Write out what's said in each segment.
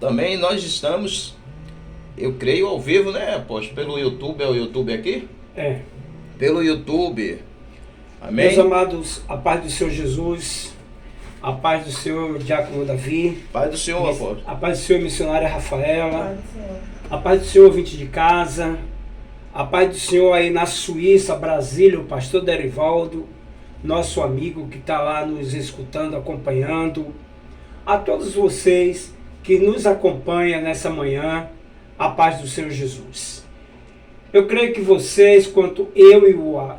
Também nós estamos, eu creio, ao vivo, né, apóstolo? Pelo YouTube, é o YouTube aqui? É. Pelo YouTube. Amém? Meus amados, a paz do Senhor Jesus, a paz do Senhor Diácono Davi, Paz do Senhor, apóstolo. a paz do Senhor Missionária Rafaela, a paz do Senhor ouvinte de casa, a paz do Senhor aí na Suíça, Brasília, o pastor Derivaldo, nosso amigo que está lá nos escutando, acompanhando, a todos vocês que nos acompanham nessa manhã, a paz do Senhor Jesus. Eu creio que vocês, quanto eu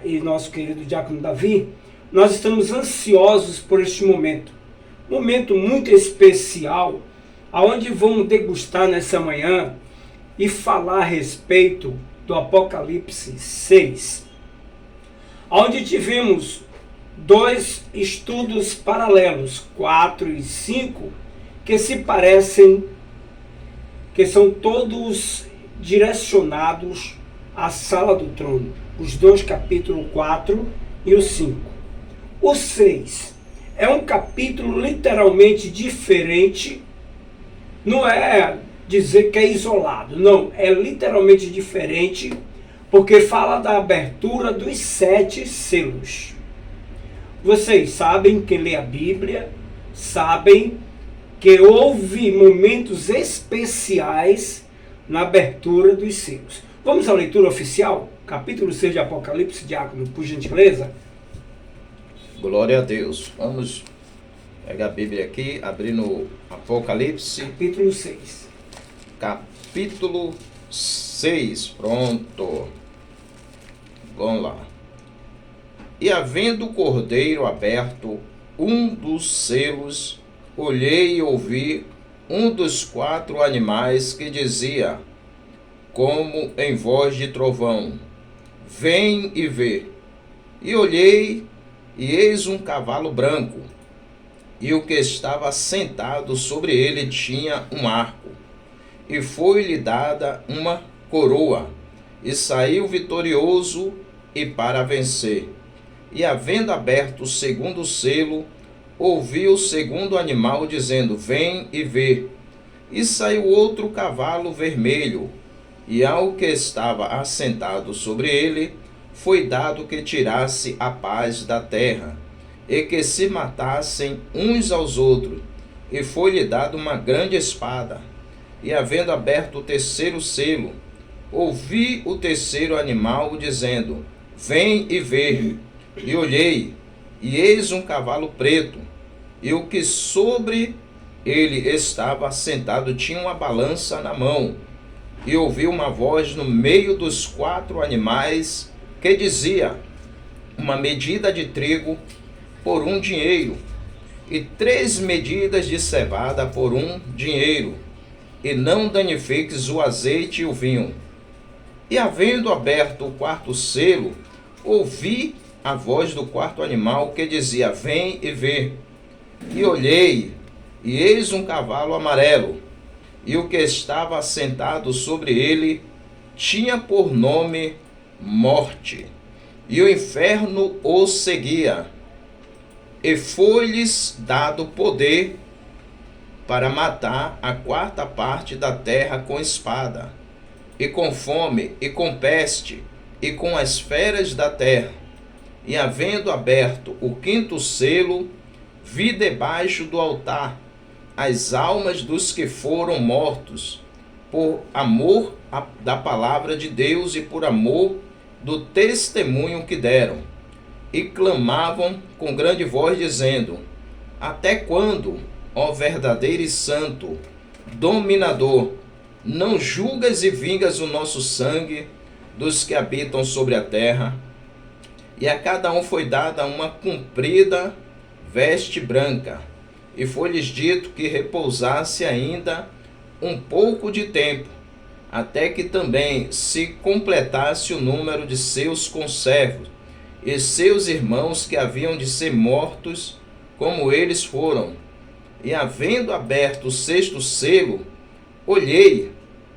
e nosso querido Diácono Davi, nós estamos ansiosos por este momento. Momento muito especial, aonde vamos degustar nessa manhã e falar a respeito do Apocalipse 6. Onde tivemos dois estudos paralelos, 4 e 5, que se parecem, que são todos direcionados à sala do trono. Os dois capítulos 4 e o 5. O 6 é um capítulo literalmente diferente, não é dizer que é isolado, não, é literalmente diferente, porque fala da abertura dos 7 selos. Vocês sabem, quem lê a Bíblia, sabem que houve momentos especiais na abertura dos selos. Vamos à leitura oficial? Capítulo 6 de Apocalipse, Diácono, por gentileza. Glória a Deus. Vamos pegar a Bíblia aqui, abrir no Apocalipse. Capítulo 6. Capítulo 6. Pronto. Vamos lá. E havendo o cordeiro aberto um dos selos, olhei e ouvi um dos 4 animais que dizia, como em voz de trovão, vem e vê. E olhei, e eis um cavalo branco, e o que estava sentado sobre ele tinha um arco, e foi-lhe dada uma coroa, e saiu vitorioso e para vencer. E havendo aberto o segundo selo, ouvi o segundo animal dizendo, vem e vê. E saiu outro cavalo vermelho, e ao que estava assentado sobre ele, foi dado que tirasse a paz da terra, e que se matassem uns aos outros, e foi-lhe dado uma grande espada. E havendo aberto o terceiro selo, ouvi o terceiro animal dizendo, vem e vê. E olhei, e eis um cavalo preto, e o que sobre ele estava assentado tinha uma balança na mão. E ouvi uma voz no meio dos 4 animais que dizia, uma medida de trigo por 1 dinheiro, e 3 medidas de cevada por 1 dinheiro, e não danifiques o azeite e o vinho. E havendo aberto o 4º selo, ouvi a voz do 4º animal que dizia, vem e vê. E olhei, e eis um cavalo amarelo, e o que estava assentado sobre ele tinha por nome Morte, e o inferno o seguia, e foi-lhes dado poder para matar a 4ª parte da terra com espada, e com fome, e com peste, e com as feras da terra. E havendo aberto o 5º selo, vi debaixo do altar as almas dos que foram mortos, por amor da palavra de Deus e por amor do testemunho que deram. E clamavam com grande voz, dizendo, até quando, ó verdadeiro e santo, dominador, não julgas e vingas o nosso sangue dos que habitam sobre a terra? E a cada um foi dada uma comprida veste branca, e foi-lhes dito que repousasse ainda um pouco de tempo, até que também se completasse o número de seus conservos, e seus irmãos que haviam de ser mortos, como eles foram. E havendo aberto o 6º selo, olhei,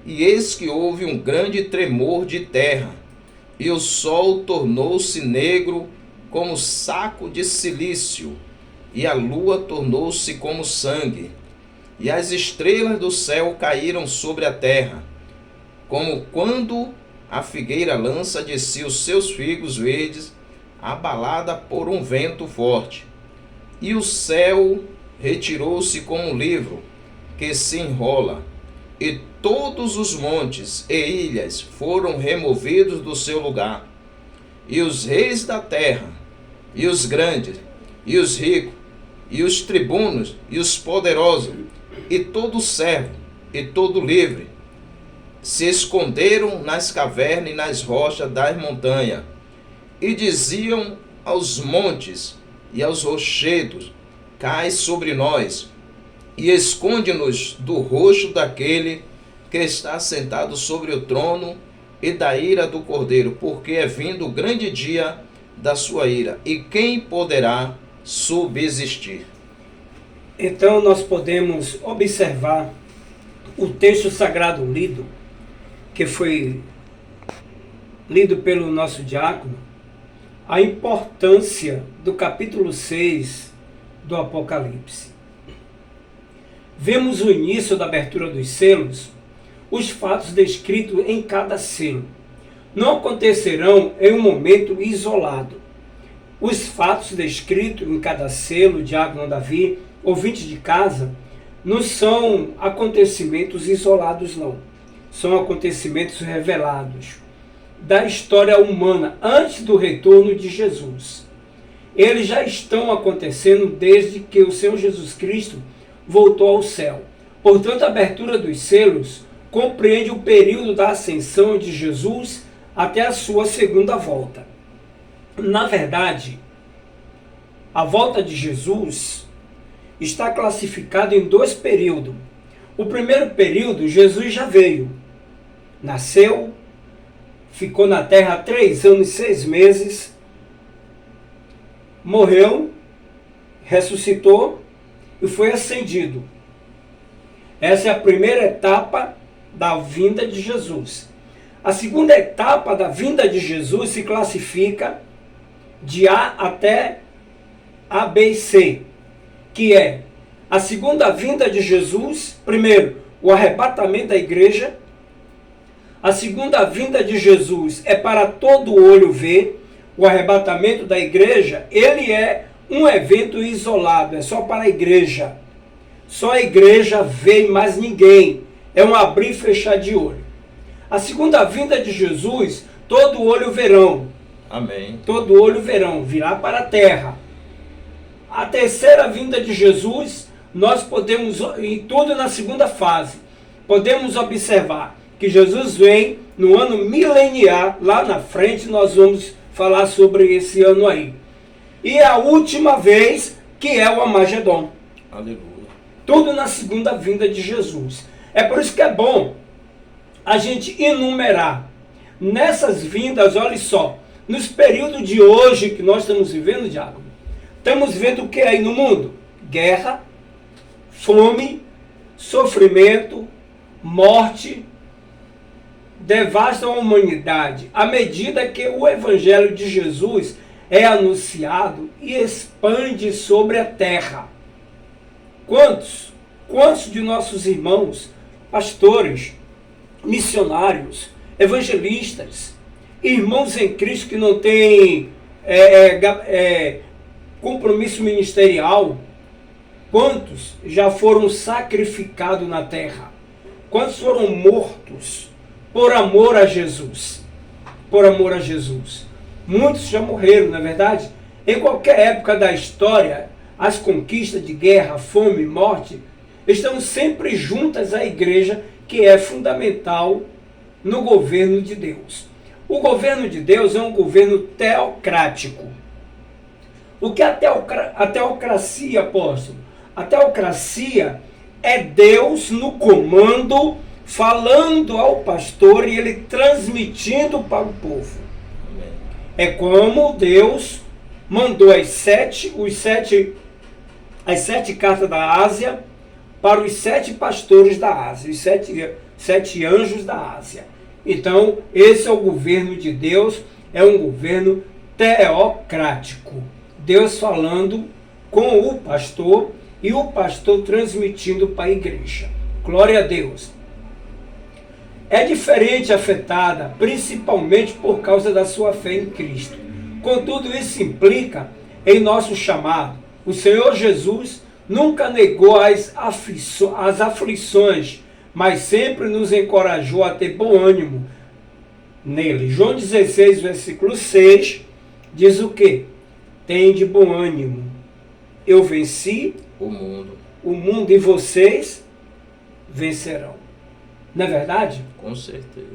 e eis que houve um grande tremor de terra, e o sol tornou-se negro como saco de cilício, e a lua tornou-se como sangue, e as estrelas do céu caíram sobre a terra, como quando a figueira lança de si os seus figos verdes, abalada por um vento forte. E o céu retirou-se como um livro que se enrola, e todos os montes e ilhas foram removidos do seu lugar. E os reis da terra, e os grandes, e os ricos, e os tribunos, e os poderosos, e todo servo, e todo livre, se esconderam nas cavernas e nas rochas das montanhas, e diziam aos montes e aos rochedos: cai sobre nós, e esconde-nos do rosto daquele que está sentado sobre o trono e da ira do Cordeiro, porque é vindo o grande dia da sua ira, e quem poderá subsistir? Então nós podemos observar o texto sagrado lido, que foi lido pelo nosso diácono, a importância do capítulo 6 do Apocalipse. Vemos o início da abertura dos selos, os fatos descritos em cada selo. Não acontecerão em um momento isolado. Os fatos descritos em cada selo, diácono Davi, ouvinte de casa, não são acontecimentos isolados, não. São acontecimentos revelados da história humana antes do retorno de Jesus. Eles já estão acontecendo desde que o Senhor Jesus Cristo voltou ao céu. Portanto, a abertura dos selos compreende o período da ascensão de Jesus até a sua segunda volta. Na verdade, a volta de Jesus está classificada em dois períodos. O primeiro período, Jesus já veio, nasceu, ficou na terra 3 anos e 6 meses, morreu, ressuscitou e foi ascendido. Essa é a primeira etapa da vinda de Jesus. A segunda etapa da vinda de Jesus se classifica de A até A, B e C, que é a segunda vinda de Jesus, primeiro, o arrebatamento da igreja. A segunda vinda de Jesus é para todo olho ver. O arrebatamento da igreja, ele é um evento isolado, é só para a igreja. Só a igreja vê e mais ninguém. É um abrir e fechar de olho. A segunda vinda de Jesus, todo olho verão. Amém. Todo olho verão, virá para a terra. A terceira vinda de Jesus, nós podemos, e tudo na segunda fase, podemos observar que Jesus vem no ano mileniar, lá na frente nós vamos falar sobre esse ano aí. E a última vez, que é o Armagedon. Aleluia. Tudo na segunda vinda de Jesus. É por isso que é bom a gente enumerar nessas vindas, olha só, nos períodos de hoje que nós estamos vivendo, diácono, estamos vendo o que aí no mundo? Guerra, fome, sofrimento, morte, devastam a humanidade. À medida que o evangelho de Jesus é anunciado e expande sobre a terra. Quantos de nossos irmãos, pastores, missionários, evangelistas, irmãos em Cristo que não têm compromisso ministerial, quantos já foram sacrificados na terra? Quantos foram mortos por amor a Jesus? Por amor a Jesus. Muitos já morreram, não é verdade? Em qualquer época da história, as conquistas de guerra, fome, morte, estão sempre juntas à igreja, que é fundamental no governo de Deus. O governo de Deus é um governo teocrático. O que é a teocracia, apóstolo? A teocracia é Deus no comando, falando ao pastor e ele transmitindo para o povo. É como Deus mandou as sete cartas da Ásia para os 7 pastores da Ásia, os sete anjos da Ásia. Então, esse é o governo de Deus, é um governo teocrático. Deus falando com o pastor e o pastor transmitindo para a igreja. Glória a Deus. É diferente afetada, principalmente por causa da sua fé em Cristo. Contudo, isso implica em nosso chamado. O Senhor Jesus nunca negou as aflições, mas sempre nos encorajou a ter bom ânimo nele. João 16, versículo 6, diz o quê? Tende bom ânimo. Eu venci O mundo. e vocês vencerão. Não é verdade? Com certeza.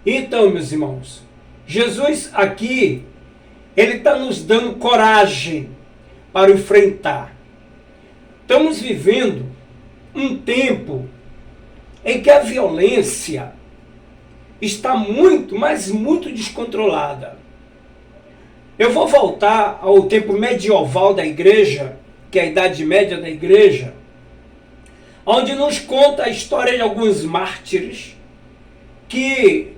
Então, meus irmãos, Jesus aqui, ele está nos dando coragem para enfrentar. Estamos vivendo um tempo em que a violência está muito, mas muito descontrolada. Eu vou voltar ao tempo medieval da igreja, que é a Idade Média da igreja, onde nos conta a história de alguns mártires que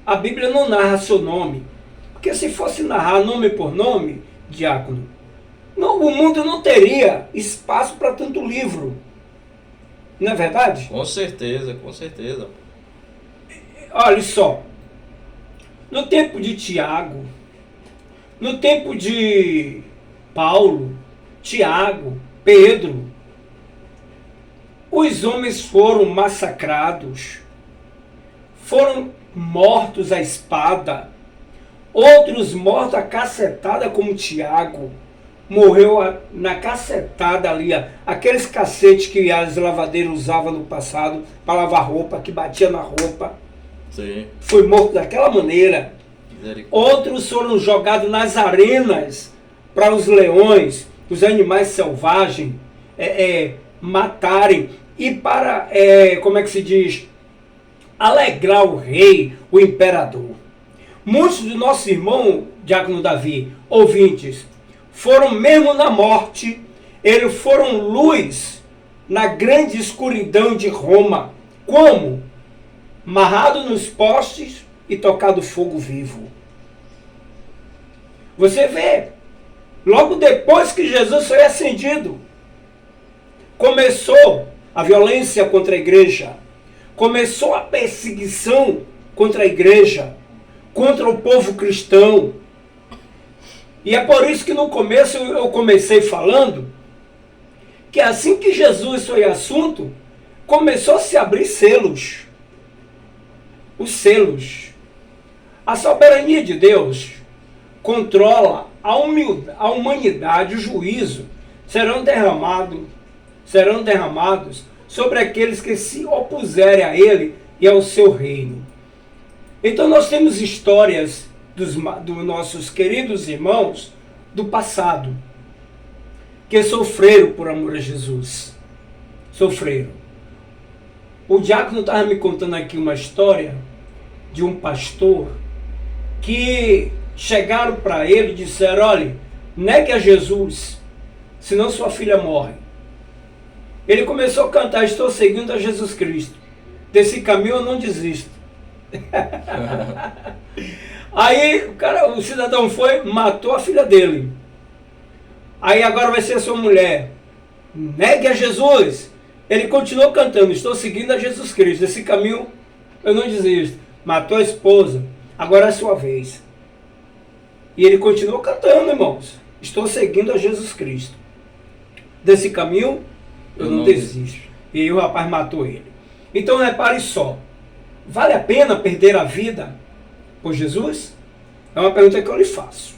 a Bíblia não narra seu nome. Porque se fosse narrar nome por nome, diácono, não, o mundo não teria espaço para tanto livro. Não é verdade? Com certeza, com certeza. Olha só, no tempo de Tiago, no tempo de Paulo, Tiago, Pedro, os homens foram massacrados, foram mortos à espada, outros mortos à cacetada, como Tiago, morreu na cacetada ali, aqueles cacetes que as lavadeiras usavam no passado para lavar roupa, que batia na roupa. Sim. Foi morto daquela maneira. Outros foram jogados nas arenas para os leões, os animais selvagens, matarem. E para, como é que se diz, alegrar o rei, o imperador. Muitos do nosso irmão, Diácono Davi, ouvintes, foram mesmo na morte, eles foram luz na grande escuridão de Roma. Como? Amarrado nos postes e tocado fogo vivo. Você vê, logo depois que Jesus foi ascendido, começou a violência contra a igreja, começou a perseguição contra a igreja, contra o povo cristão. E é por isso que no começo eu comecei falando que assim que Jesus foi assunto, começou a se abrir selos. Os selos. A soberania de Deus controla a humanidade, o juízo serão derramados sobre aqueles que se opuserem a ele e ao seu reino. Então nós temos histórias dos nossos queridos irmãos do passado, que sofreram por amor a Jesus. Sofreram. O diácono estava me contando aqui uma história de um pastor que chegaram para ele e disseram: olha, negue a Jesus, senão sua filha morre. Ele começou a cantar: estou seguindo a Jesus Cristo, desse caminho eu não desisto. Aí o cidadão foi, matou a filha dele. Aí agora vai ser a sua mulher. Negue a Jesus. Ele continuou cantando: estou seguindo a Jesus Cristo, desse caminho eu não desisto. Matou a esposa. Agora é a sua vez. E ele continuou cantando, irmãos: estou seguindo a Jesus Cristo, desse caminho eu não desisto. E aí o rapaz matou ele. Então repare só, vale a pena perder a vida por Jesus? É uma pergunta que eu lhe faço.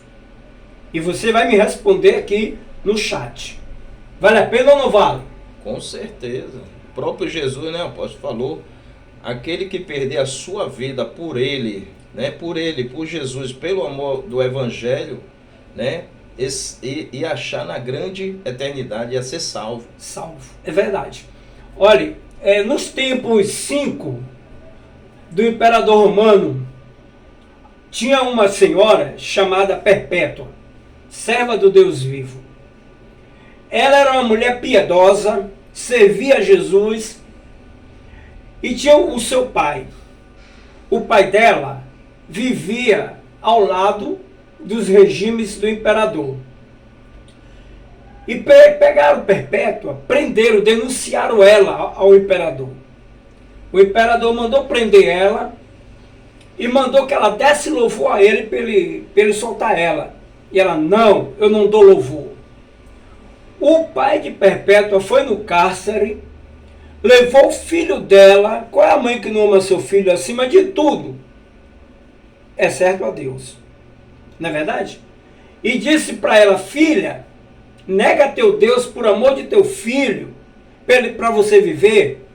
E você vai me responder aqui no chat. Vale a pena ou não vale? Com certeza. O próprio Jesus, né, o apóstolo, falou: aquele que perder a sua vida por ele, né, por Jesus, pelo amor do evangelho, né, e achar na grande eternidade, ia ser salvo. Salvo. É verdade. Olhe, nos tempos 5 do imperador romano, tinha uma senhora chamada Perpétua, serva do Deus vivo. Ela era uma mulher piedosa, servia a Jesus e tinha o seu pai. O pai dela vivia ao lado dos regimes do imperador. E pegaram Perpétua, prenderam, denunciaram ela ao imperador. O imperador mandou prender ela e mandou que ela desse louvor a ele para ele soltar ela. E ela, não, eu não dou louvor. O pai de Perpétua foi no cárcere, levou o filho dela. Qual é a mãe que não ama seu filho acima de tudo? Exceto a Deus. Não é verdade? E disse para ela, filha, nega teu Deus por amor de teu filho, para você viver.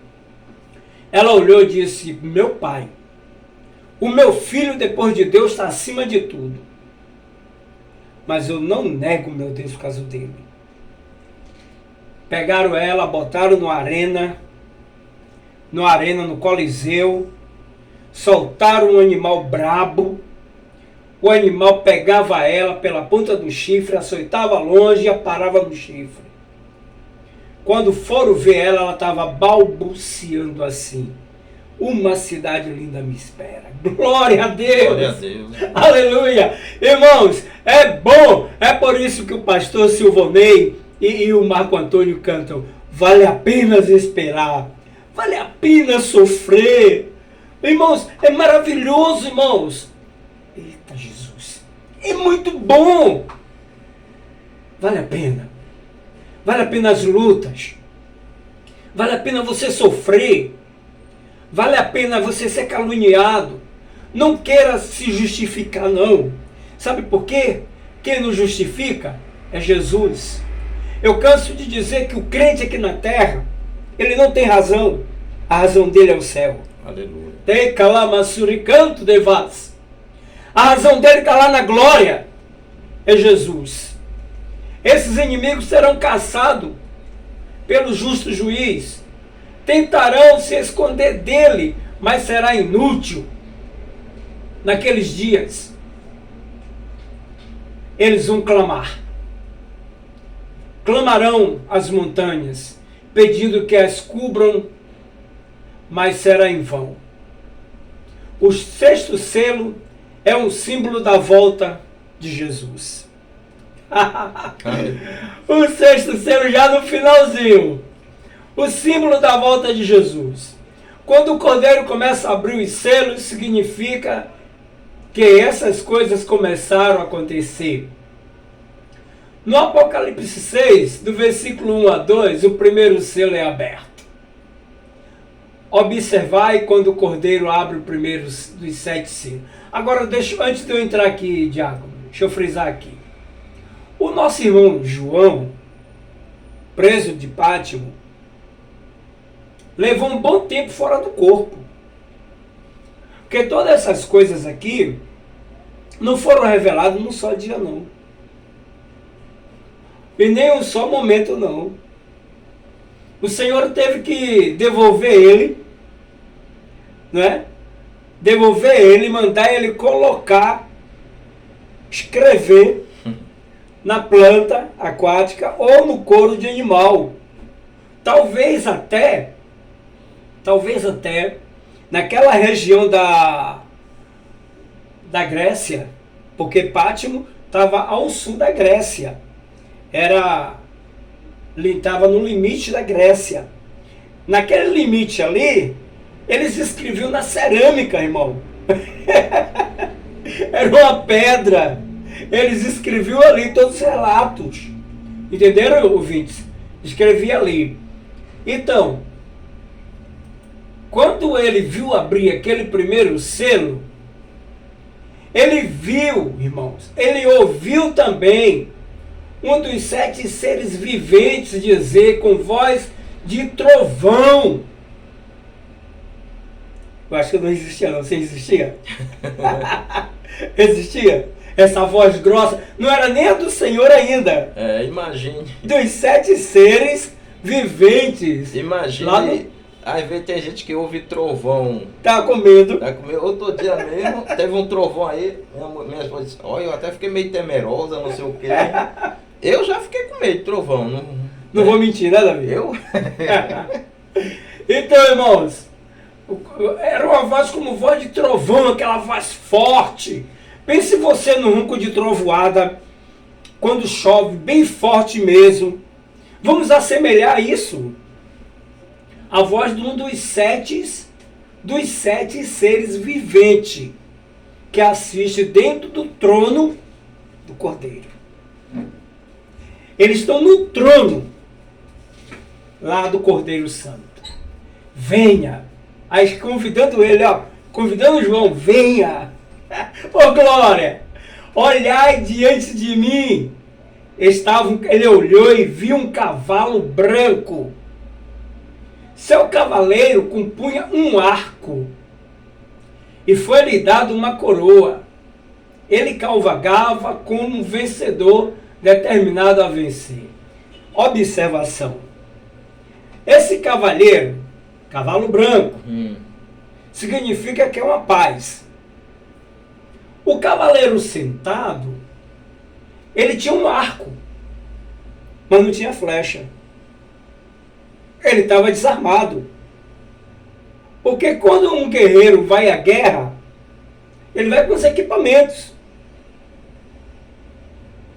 Ela olhou e disse, meu pai, o meu filho depois de Deus está acima de tudo. Mas eu não nego meu Deus por causa dele. Pegaram ela, botaram no arena, no Coliseu, soltaram um animal brabo. O animal pegava ela pela ponta do chifre, açoitava longe e a parava no chifre. Quando foram ver ela, ela estava balbuciando assim. Uma cidade linda me espera. Glória a Deus! Glória a Deus. Aleluia! Irmãos, é bom. É por isso que o pastor Silvonei e o Marco Antônio cantam. Vale a pena esperar. Vale a pena sofrer. Irmãos, é maravilhoso, irmãos. Eita Jesus. É muito bom. Vale a pena. Vale a pena as lutas. Vale a pena você sofrer. Vale a pena você ser caluniado. Não queira se justificar, não. Sabe por quê? Quem nos justifica é Jesus. Eu canso de dizer que o crente aqui na terra, ele não tem razão. A razão dele é o céu. Aleluia. Tem calamassuricanto de vaz. A razão dele está lá na glória. É Jesus. Esses inimigos serão caçados pelo justo juiz. Tentarão se esconder dele, mas será inútil. Naqueles dias, eles vão clamar. Clamarão as montanhas, pedindo que as cubram, mas será em vão. O sexto selo é um símbolo da volta de Jesus. O sexto selo já no finalzinho. O símbolo da volta de Jesus. Quando o Cordeiro começa a abrir os selos, significa que essas coisas começaram a acontecer. No Apocalipse 6, do versículo 1 a 2, o primeiro selo é aberto. Observai quando o Cordeiro abre o primeiro dos 7 selos. Agora, antes de eu entrar aqui, Diácono, deixa eu frisar aqui. O nosso irmão João, preso de Pátimo, levou um bom tempo fora do corpo. Porque todas essas coisas aqui não foram reveladas num só dia, não. E nem um só momento, não. O Senhor teve que devolver ele, né? Devolver ele, mandar ele colocar, escrever na planta aquática ou no couro de animal. Talvez até naquela região da Grécia, porque Pátimo estava ao sul da Grécia. Estava no limite da Grécia. Naquele limite ali, eles escreviam na cerâmica, irmão. Era uma pedra. Eles escreviam ali todos os relatos. Entenderam, ouvintes? Escrevia ali. Então, quando ele viu abrir aquele primeiro selo, ele viu, irmãos, ele ouviu também um dos 7 seres viventes dizer com voz de trovão. Eu acho que não existia, não. Você existia? Existia? Essa voz grossa. Não era nem a do Senhor ainda. Imagine. Dos 7 seres viventes. Imagine. Às vezes tem gente que ouve trovão. Tá com medo. Outro dia mesmo, teve um trovão aí. Minha esposa disse, olha, eu até fiquei meio temerosa, não sei o quê. Eu já fiquei com medo de trovão. Não vou mentir, né, Davi? Eu? Então, irmãos, era uma voz como voz de trovão, aquela voz forte. Pense você no ronco de trovoada quando chove bem forte mesmo. Vamos assemelhar isso à voz de um dos sete seres viventes que assiste dentro do trono do Cordeiro. Eles estão no trono lá do Cordeiro Santo. Venha. Aí convidando ele, convidando João, venha. Ô glória, olhai diante de mim. Ele olhou e viu um cavalo branco. Seu cavaleiro compunha um arco e foi-lhe dado uma coroa. Ele cavalgava como um vencedor determinado a vencer. Observação. Esse cavaleiro, cavalo branco, significa que é uma paz. O cavaleiro sentado, ele tinha um arco, mas não tinha flecha. Ele estava desarmado. Porque quando um guerreiro vai à guerra, ele vai com os equipamentos.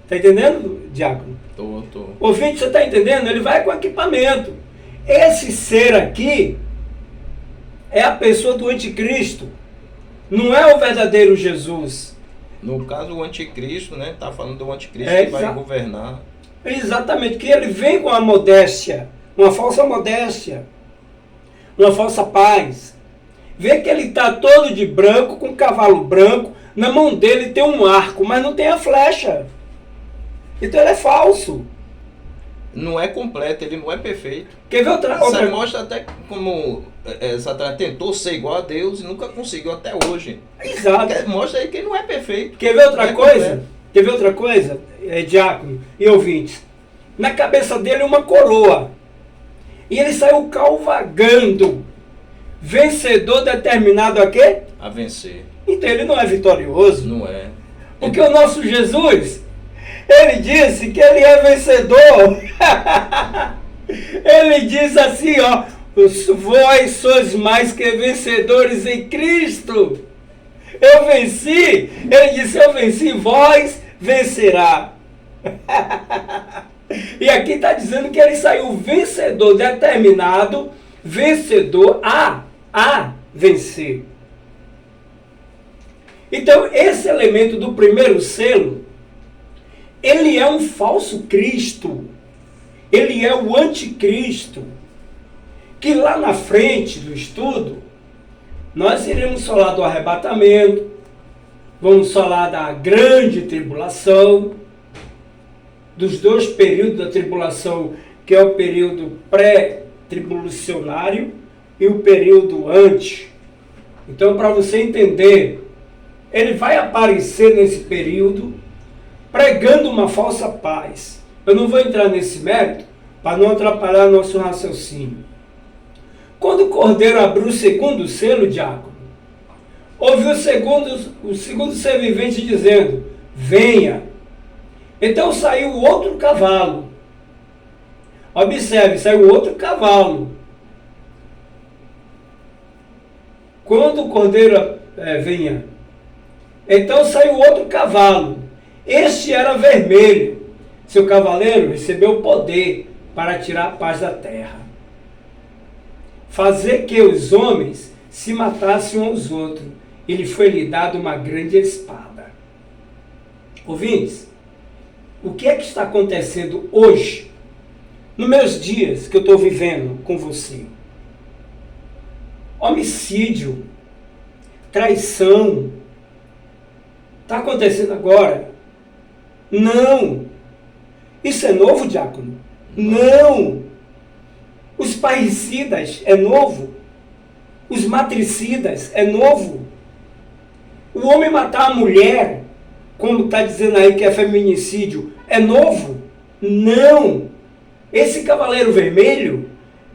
Está entendendo, Diácono? Tô. Ouvinte, você está entendendo? Ele vai com equipamento. Esse ser aqui é a pessoa do anticristo. Não é o verdadeiro Jesus. No caso, o anticristo, né? Está falando do anticristo que vai governar. Exatamente, que ele vem com a modéstia, uma falsa modéstia, uma falsa paz. Vê que ele está todo de branco, com um cavalo branco, na mão dele tem um arco, mas não tem a flecha. Então ele é falso. Não é completo, ele não é perfeito. Quer ver outra? Isso mostra até como Satanás tentou ser igual a Deus e nunca conseguiu até hoje. Exato. Mostra aí que ele não é perfeito. Quer ver outra coisa? Quer ver outra coisa, Diácono e ouvintes? Na cabeça dele uma coroa. E ele saiu cavalgando. Vencedor determinado a quê? A vencer. Então ele não é vitorioso. Não é. Porque o nosso Jesus, ele disse que ele é vencedor. Ele diz assim, vós sois mais que vencedores em Cristo. Eu venci. Ele disse, eu venci, vós vencerá. E aqui está dizendo que ele saiu vencedor, determinado, vencedor a vencer. Então, esse elemento do primeiro selo, ele é um falso Cristo. Ele é o anticristo. Que lá na frente do estudo, nós iremos falar do arrebatamento, vamos falar da grande tribulação, dos dois períodos da tribulação, que é o período pré-tribulacionário e o período antes. Então, para você entender, ele vai aparecer nesse período pregando uma falsa paz. Eu não vou entrar nesse mérito para não atrapalhar nosso raciocínio. Quando o Cordeiro abriu o segundo selo, Diácono, ouviu o segundo ser vivente dizendo, venha. Então saiu outro cavalo. Observe, saiu outro cavalo. Quando o Cordeiro vinha, então saiu outro cavalo. Este era vermelho. Seu cavaleiro recebeu o poder para tirar a paz da terra. Fazer que os homens se matassem uns aos outros. E lhe foi-lhe dado uma grande espada. Ouvintes, o que é que está acontecendo hoje, nos meus dias que eu estou vivendo com você? Homicídio, traição, está acontecendo agora? Não. Isso é novo, Diácono? Não. Os parricidas é novo? Os matricidas é novo? O homem matar a mulher, como está dizendo aí que é feminicídio, é novo? Não. Esse cavaleiro vermelho,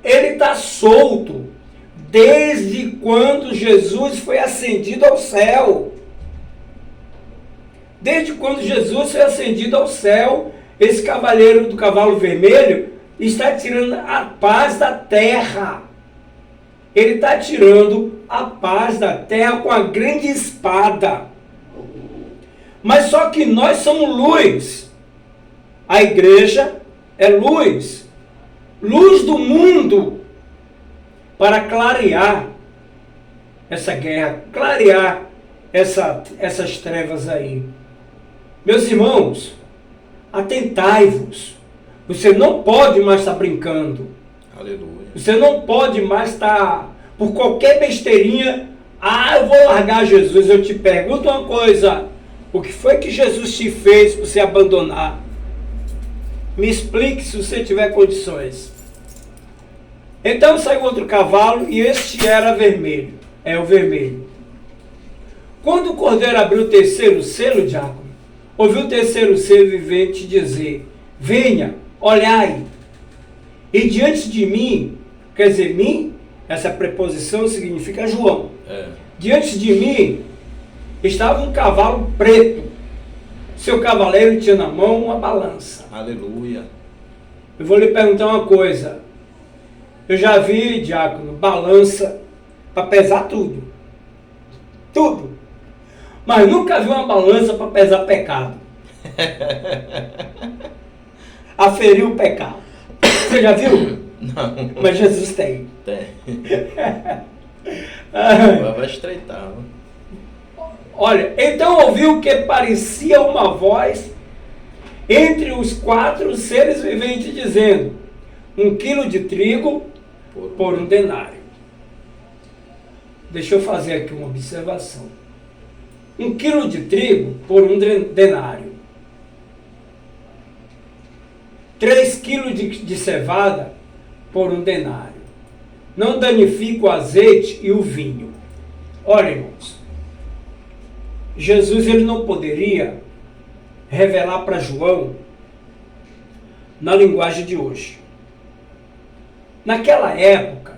ele está solto desde quando Jesus foi ascendido ao céu. Desde quando Jesus foi ascendido ao céu, esse cavaleiro do cavalo vermelho está tirando a paz da terra. Ele está tirando a paz da terra com a grande espada. Mas só que nós somos luz. A igreja é luz, luz do mundo, para clarear essa guerra, clarear essas trevas aí. Meus irmãos, atentai-vos. Você não pode mais estar brincando. Aleluia. Você não pode mais estar, por qualquer besteirinha, eu vou largar Jesus. Eu te pergunto uma coisa, o que foi que Jesus te fez para você abandonar? Me explique se você tiver condições. Então saiu outro cavalo e este era vermelho. É o vermelho. Quando o cordeiro abriu o terceiro selo, diácono, ouviu o terceiro ser vivente dizer: venha, olhai. E diante de mim, quer dizer, mim, essa preposição significa João. Diante de mim estava um cavalo preto. Seu cavaleiro tinha na mão uma balança. Aleluia. Eu vou lhe perguntar uma coisa. Eu já vi, diácono, balança para pesar tudo. Tudo. Mas nunca vi uma balança para pesar pecado. Aferir o pecado. Você já viu? Não. Mas Jesus tem. Tem. Vai estreitar. Olha, então ouviu que parecia uma voz entre os 4 seres viventes dizendo: 1 quilo de trigo por 1 denário. Deixa eu fazer aqui uma observação. 1 quilo de trigo por 1 denário. 3 quilos de cevada por 1 denário. Não danifica o azeite e o vinho. Olha, irmãos, Jesus ele não poderia revelar para João na linguagem de hoje. Naquela época,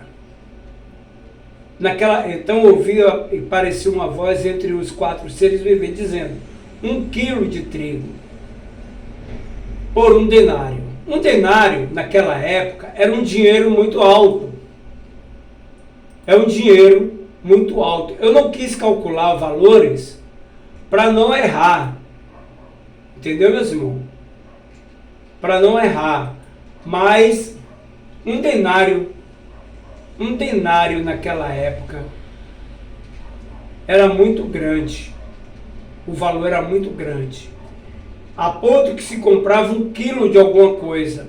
então ouvia e parecia uma voz entre os 4 seres viventes dizendo: 1 quilo de trigo por 1 denário. 1 denário, naquela época, era um dinheiro muito alto. É um dinheiro muito alto. Eu não quis calcular valores para não errar. Entendeu, meus irmãos? Para não errar. Mas 1 denário naquela época era muito grande. O valor era muito grande. A ponto que se comprava 1 quilo de alguma coisa.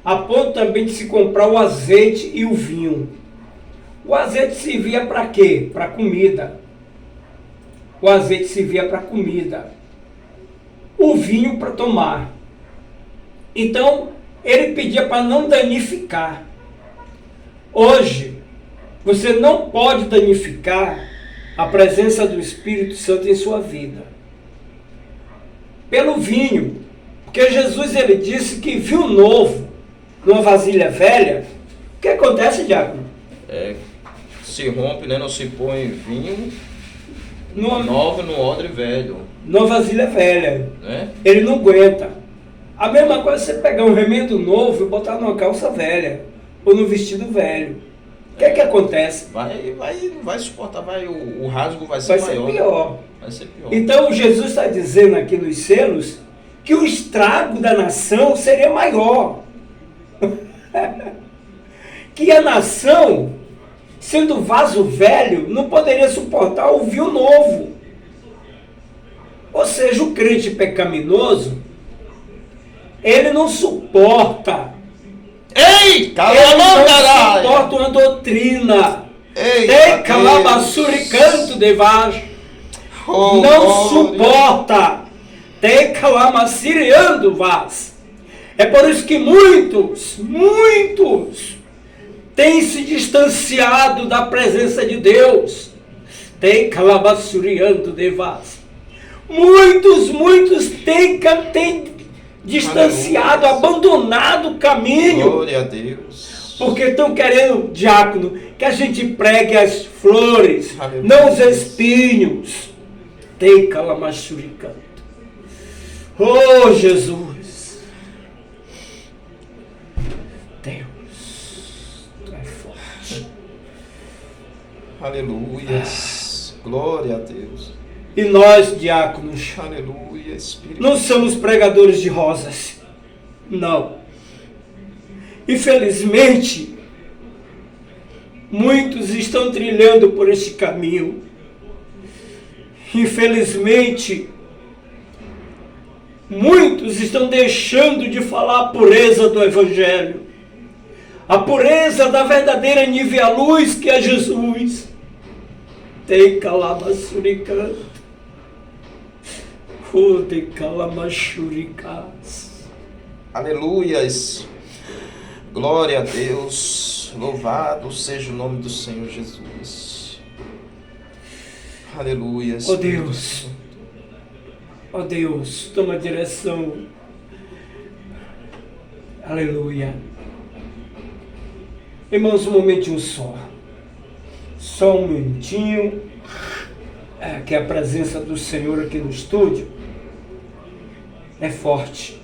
A ponto também de se comprar o azeite e o vinho. O azeite servia para quê? Para comida. O azeite servia para comida. O vinho para tomar. Então, ele pedia para não danificar. Hoje, você não pode danificar a presença do Espírito Santo em sua vida. Pelo vinho. Porque Jesus ele disse que vinho novo numa vasilha velha. O que acontece, diácono? Se rompe, né? Não se põe vinho novo no odre velho. Numa vasilha velha. Né? Ele não aguenta. A mesma coisa você pegar um remendo novo e botar numa calça velha. Ou no vestido velho. O que é que acontece? Não vai suportar, o rasgo vai ser maior. Vai ser pior. Então Jesus está dizendo aqui nos selos que o estrago da nação seria maior. Que a nação, sendo vaso velho, não poderia suportar o vinho novo. Ou seja, o crente pecaminoso, ele não suporta. Ei! Ele não suporta uma doutrina. Ei, calabassuri canto de baixo. Não suporta. Tem calamassiriando vas. É por isso que muitos têm se distanciado da presença de Deus. Tem calamassuriando de vas. Muitos têm distanciado, abandonado o caminho. Glória a Deus. Porque estão querendo, diácono, que a gente pregue as flores, Aleluia. não os espinhos. Tem calamassuricanto. Oh, Jesus. Deus, tu é forte. Aleluia. Glória a Deus. E nós, diáconos, Aleluia, Espírito. não somos pregadores de rosas. Não. Infelizmente, muitos estão trilhando por este caminho. Infelizmente, muitos estão deixando de falar a pureza do Evangelho. A pureza da verdadeira nível e a luz que é Jesus. Tem calabassuricas. Ode calamachuricas. Aleluias. Glória a Deus. Louvado seja o nome do Senhor Jesus. Aleluia. Ó Deus. Ó Deus, toma direção. Aleluia. Irmãos, um momentinho só. Só um minutinho. Que a presença do Senhor aqui no estúdio é forte.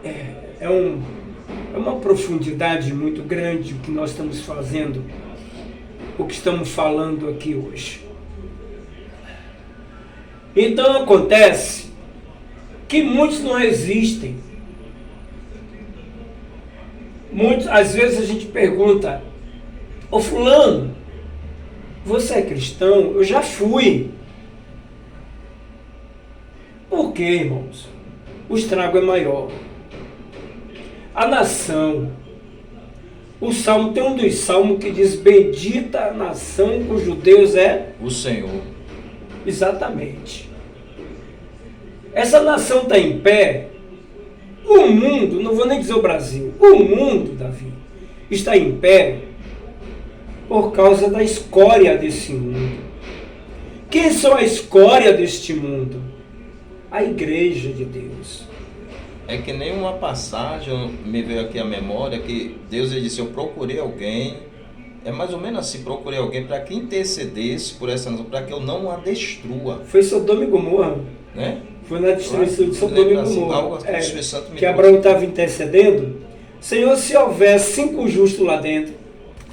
É uma profundidade muito grande o que nós estamos fazendo, o que estamos falando aqui hoje. Então acontece que muitos não resistem. Muitos, às vezes a gente pergunta: ô fulano, você é cristão? Eu já fui. Por quê, irmãos? O estrago é maior. A nação. O salmo, tem um dos salmos que diz: bendita a nação cujo Deus é o Senhor. Exatamente. Essa nação está em pé. O mundo, não vou nem dizer o Brasil, o mundo, Davi, está em pé por causa da escória desse mundo. Quem são a escória deste mundo? A igreja de Deus. É que nem uma passagem, me veio aqui à memória, que Deus ele disse: eu procurei alguém, é mais ou menos assim, procurei alguém para que intercedesse por essa nação, para que eu não a destrua. Foi Sodoma e Gomorra, né? Foi na destruição de Sodoma e Gomorra, que Abraão estava intercedendo. Senhor, se houver 5 justos lá dentro,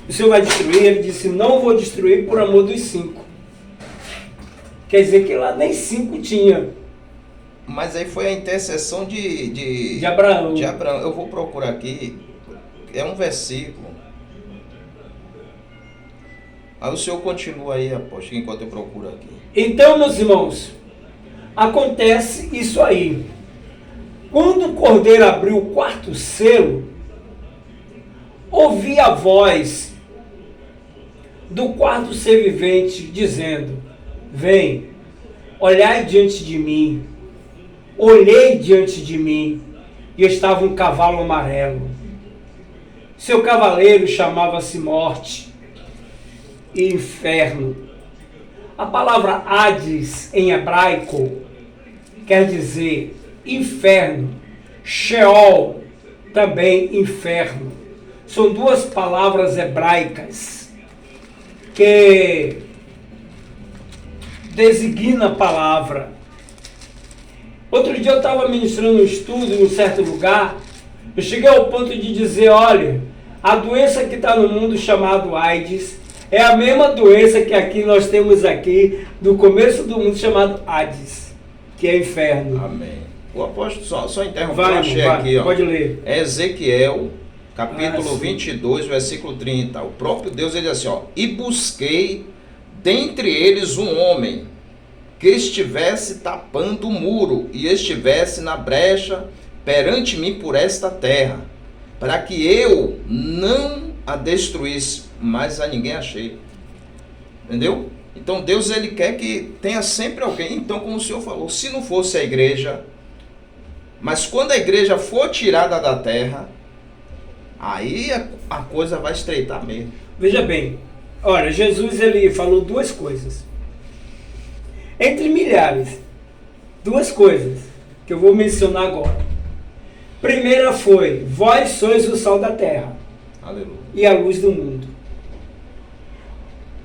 o Senhor vai destruir? Ele disse: não vou destruir por amor dos 5. Quer dizer que lá nem 5 tinha. Mas aí foi a intercessão de Abraão. De Abraão. Eu vou procurar aqui, é um versículo. Aí o Senhor continua aí, apóstolo, enquanto eu procuro aqui. Então, meus irmãos, acontece isso aí. Quando o cordeiro abriu o 4º selo, ouvi a voz do 4º ser vivente dizendo: vem, olhai diante de mim. Olhei diante de mim e estava um cavalo amarelo. Seu cavaleiro chamava-se Morte e Inferno. A palavra Hades em hebraico quer dizer inferno. Sheol, também inferno. São 2 palavras hebraicas que designam a palavra. Outro dia eu estava ministrando um estudo em um certo lugar. Eu cheguei ao ponto de dizer: olha, a doença que está no mundo chamado AIDS é a mesma doença que aqui nós temos aqui do começo do mundo chamado Hades, que é inferno. Amém. O apóstolo, só interromper, eu achei aqui, ó. Pode ler. É Ezequiel, capítulo 22, versículo 30. O próprio Deus, ele diz assim, ó: e busquei dentre eles um homem que estivesse tapando o muro e estivesse na brecha perante mim por esta terra, para que eu não a destruísse, mas a ninguém achei. Entendeu? Então Deus, ele quer que tenha sempre alguém. Então, como o Senhor falou, se não fosse a igreja, mas quando a igreja for tirada da terra, aí a coisa vai estreitar mesmo. Veja bem, olha, Jesus, ele falou 2 coisas. Entre milhares, 2 coisas que eu vou mencionar agora. Primeira foi: vós sois o sal da terra. Aleluia. E a luz do mundo.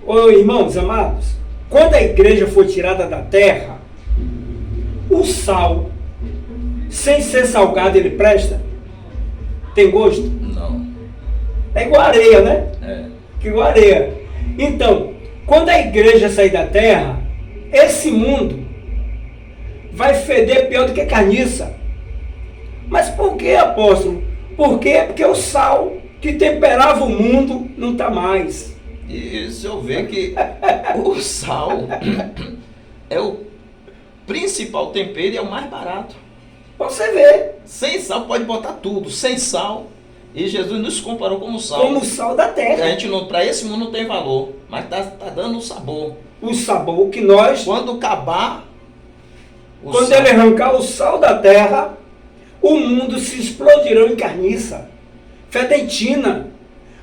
Ô, irmãos amados, quando a igreja for tirada da terra, o sal, sem ser salgado, ele presta? Tem gosto? Não. É igual areia, né? É. Que igual areia. Então, quando a igreja sair da terra, esse mundo vai feder pior do que carniça. Mas por que, apóstolo? Por quê? Porque o sal que temperava o mundo não está mais. E se eu ver que o sal é o principal tempero e é o mais barato. Você vê. Sem sal pode botar tudo, sem sal. E Jesus nos comparou como sal. Como o sal da terra. A gente não, para esse mundo não tem valor, mas tá dando um sabor. O sabor que nós... Quando acabar... Quando ele arrancar o sal da terra, o mundo se explodirá em carniça, fedentina.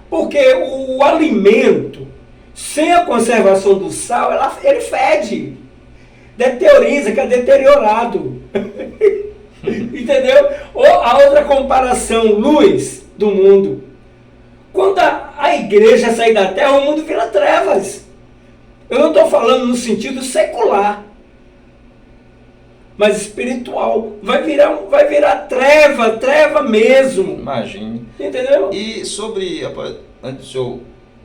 Porque o alimento, sem a conservação do sal, ele fede. Deterioriza, que é deteriorado. Entendeu? Ou a outra comparação, luz do mundo. Quando a igreja sair da terra, o mundo vira trevas. Eu não estou falando no sentido secular, mas espiritual. Vai virar treva mesmo. Imagine. Entendeu? E sobre, antes do senhor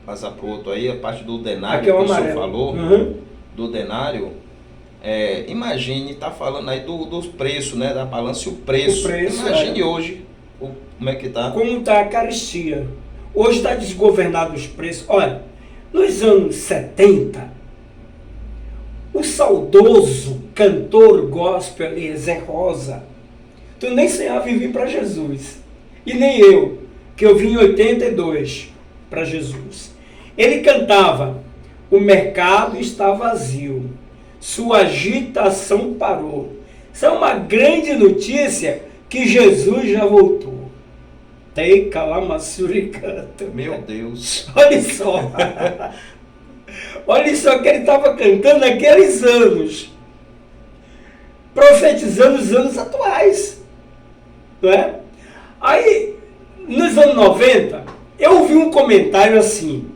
passar para o outro aí, a parte do denário Aqui é que o o senhor amarelo. falou, Uhum. do denário, imagine, está falando aí dos preços, né, da balança e o preço. Imagine hoje, como é que está. Como está a carestia. Hoje está desgovernado os preços. Olha, nos anos 70, o saudoso cantor gospel Eliezer Rosa, tu nem sonhava em vir para Jesus. E nem eu, que eu vim em 82 para Jesus. Ele cantava: o mercado está vazio, sua agitação parou. Isso é uma grande notícia, que Jesus já voltou. Tei calamasuricanta. Meu Deus. Olha só. Olha só que ele estava cantando naqueles anos, profetizando os anos atuais, não é? Aí, nos anos 90, eu ouvi um comentário assim: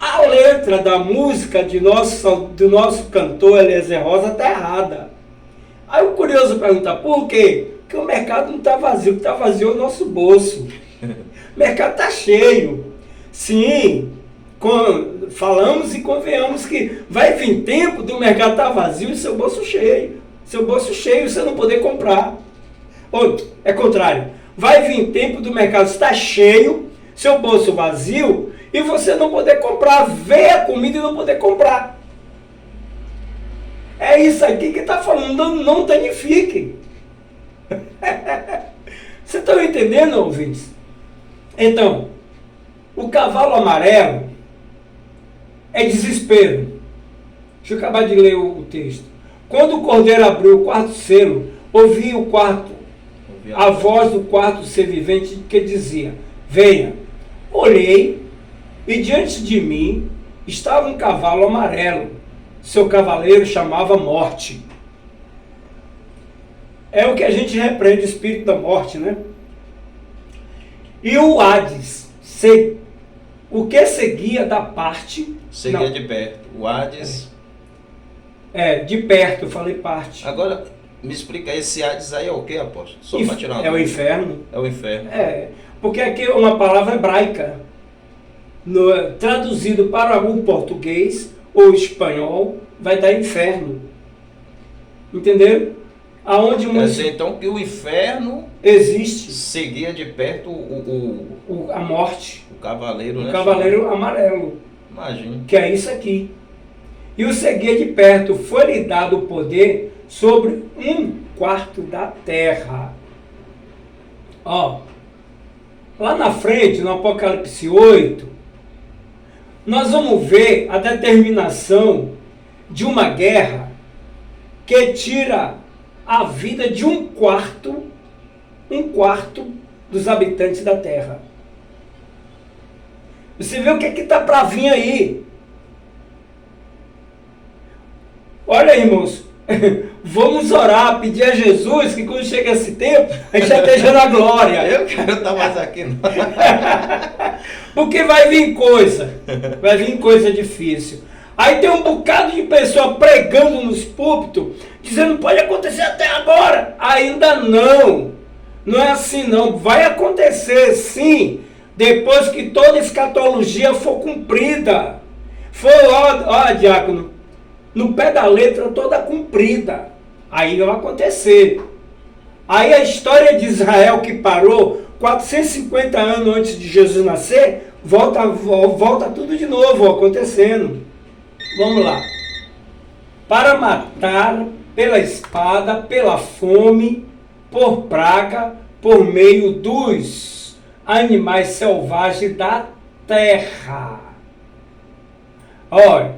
a letra da música do nosso cantor Eliezer Rosa está errada. Aí o curioso pergunta: por quê? Porque o mercado não está vazio, o que está vazio é o nosso bolso. O mercado está cheio. Sim, falamos e convenhamos que vai vir tempo do mercado estar vazio e seu bolso cheio. Seu bolso cheio, você não poder comprar. Ou, é contrário, vai vir tempo do mercado estar cheio, seu bolso vazio, e você não poder comprar, ver a comida e não poder comprar. É isso aqui que está falando, não danifique. Vocês estão entendendo, ouvintes? Então, o cavalo amarelo é desespero. Deixa eu acabar de ler o texto. Quando o cordeiro abriu o quarto selo, ouvi a voz do quarto ser vivente que dizia: venha. Olhei, e diante de mim estava um cavalo amarelo. Seu cavaleiro chamava Morte. É o que a gente repreende, o espírito da morte, né? E o Hades, o que seguia da parte... Seguia de perto. O Hades... de perto, eu falei parte. Agora, me explica, esse Hades aí é o que, apóstolo? Só para tirar uma É o inferno. É o inferno. Porque aqui é uma palavra hebraica. Traduzido para o português ou espanhol, vai dar inferno. Entenderam? Aonde Quer dizer, então, que o inferno existe, seguia de perto a morte. O cavaleiro, né? O cavaleiro amarelo. Imagina. Que é isso aqui. E o seguia de perto, foi-lhe dado o poder sobre 1/4 da terra. Ó, lá na frente, no Apocalipse 8, nós vamos ver a determinação de uma guerra que tira a vida de 1/4 dos habitantes da terra. Você vê o que está para vir aí. Olha, irmãos, vamos orar, pedir a Jesus que quando chega esse tempo, a gente já esteja na glória. Eu quero estar mais aqui, não. Porque vai vir coisa difícil. Aí tem um bocado de pessoa pregando nos púlpitos, dizendo pode acontecer até agora. Ainda não. Não é assim não. Vai acontecer sim, depois que toda a escatologia for cumprida. Ó, diácono, no pé da letra toda cumprida. Aí vai acontecer. Aí a história de Israel que parou 450 anos antes de Jesus nascer, volta tudo de novo acontecendo. Vamos lá. Para matar pela espada, pela fome, por praga, por meio dos animais selvagens da terra. Olha,